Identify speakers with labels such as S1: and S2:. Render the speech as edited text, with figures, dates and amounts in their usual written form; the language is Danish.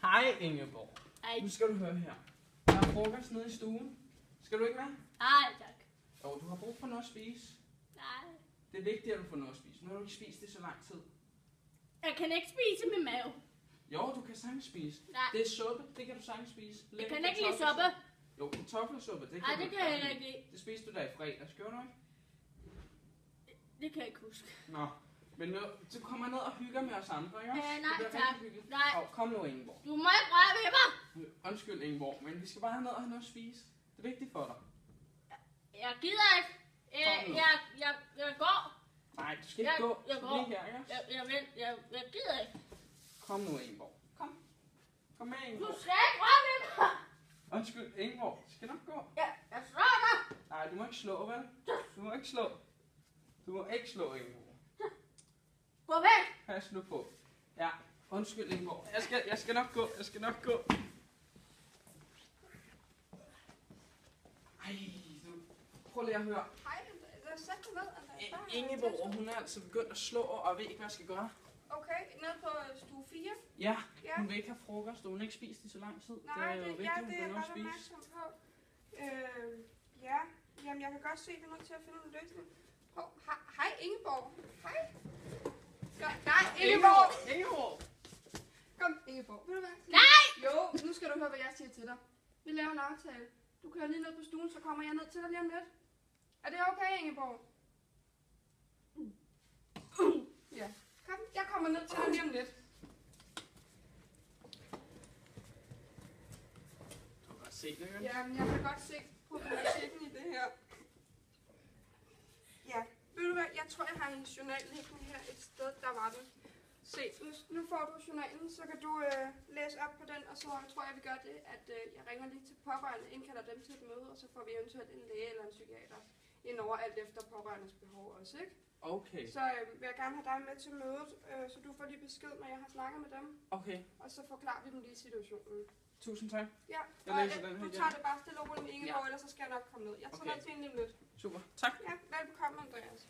S1: Hej Ingeborg.
S2: Hej.
S1: Nu skal du høre her. Der er frokost nede i stuen. Skal du ikke med?
S2: Nej, tak.
S1: Jo, du har brug for noget at spise.
S2: Nej.
S1: Det er vigtigt, at du får noget at spise. Nu har du ikke spist det så lang tid.
S2: Jeg kan ikke spise min mave.
S1: Jo, du kan sagtens spise.
S2: Nej.
S1: Det er suppe, det kan du sagtens spise.
S2: Jeg kan ikke lide suppe.
S1: Jo, kartoffelsuppe, det kan
S2: Nej,
S1: du
S2: det kan jeg heller ikke lide.
S1: Det spiste du da i fredags, gjorde du ikke?
S2: Det kan jeg ikke huske.
S1: Nå, men nu, du kommer ned og hygger med os andre, ikke også?
S2: Nej,
S1: Det bliver
S2: tak.
S1: rigtig hyggeligt.
S2: Nej.
S1: Hov, kom nu, Ingeborg.
S2: Du må ikke røre ved mig.
S1: Undskyld, Ingeborg, men vi skal bare have ned og have noget at spise. Det er vigtigt for dig.
S2: Jeg gider ikke.
S1: Kom nu.
S2: Jeg går.
S1: Nej, du skal ikke gå.
S2: Jeg
S1: Du
S2: går.
S1: bliver her, ikke også?
S2: Jeg gider ikke.
S1: Kom nu, Ingeborg. Kom. Kom med,
S2: Du
S1: Ingeborg.
S2: skal ikke røre ved mig.
S1: Undskyld, Ingeborg. Du skal nok gå.
S2: Jeg slår dig.
S1: Nej, du må ikke slå, vel? Du må ikke slå. Du må ikke slå, Ingeborg.
S2: Gå væk.
S1: Pas nu på. Ja, undskyld, Ingeborg. Jeg skal nok gå. Jeg skal nok gå. Ej, du. Prøv lige at høre.
S3: Hej, sæt dig ned, Andreas.
S1: Ingeborg, hun er altså begyndt at slå, og ved ikke, hvad jeg skal gøre.
S3: Okay, ned på stue 4.
S1: Ja,
S3: Ja.
S1: hun vil ikke have frokost, og hun har ikke spist i så lang tid.
S3: Nej,
S1: det er jo vigtigt, hun
S3: det er
S1: får
S3: jeg
S1: noget at
S3: godt
S1: spise.
S3: opmærksom på. Ja, jamen jeg kan godt se, at vi er nødt til at finde en løsning. Hej, Ingeborg. Hej. Nej, Ingeborg.
S1: Ingeborg!
S3: Kom, Ingeborg. Ved du hvad?
S2: Nej.
S3: Jo, nu skal du høre, hvad jeg siger til dig. Vi laver en aftale. Du kører lige ned på stuen, så kommer jeg ned til dig lige om lidt. Er det okay, Ingeborg? Ja. Kom, jeg kommer ned til dig lige om lidt.
S1: Du kan godt se det, ikke?
S3: Ja, men jeg kan godt se problematikken i det her. Ja, ved du hvad, jeg tror, jeg har en journal liggende her et sted, der var den. Se, nu får du journalen, så kan du læse op på den, og så tror jeg, vi gør det, at jeg ringer lige til pårørende, indkalder dem til et møde, og så får vi eventuelt en læge eller en psykiater indover alt efter pårørendes behov også, ikke?
S1: Okay.
S3: Så vil jeg gerne have dig med til mødet, så du får lige besked, når jeg har snakket med dem,
S1: Okay.
S3: og så forklarer vi dem lige situationen.
S1: Tusind tak.
S3: Ja,
S1: Jeg
S3: og
S1: læser den her
S3: du
S1: igen.
S3: tager det bare stille og roligt med Ingeborg, ellers så skal jeg nok komme ned. Jeg tager
S1: Okay.
S3: ned til en lige om lidt.
S1: Super. Tak.
S3: Ja, velbekomme, Andreas.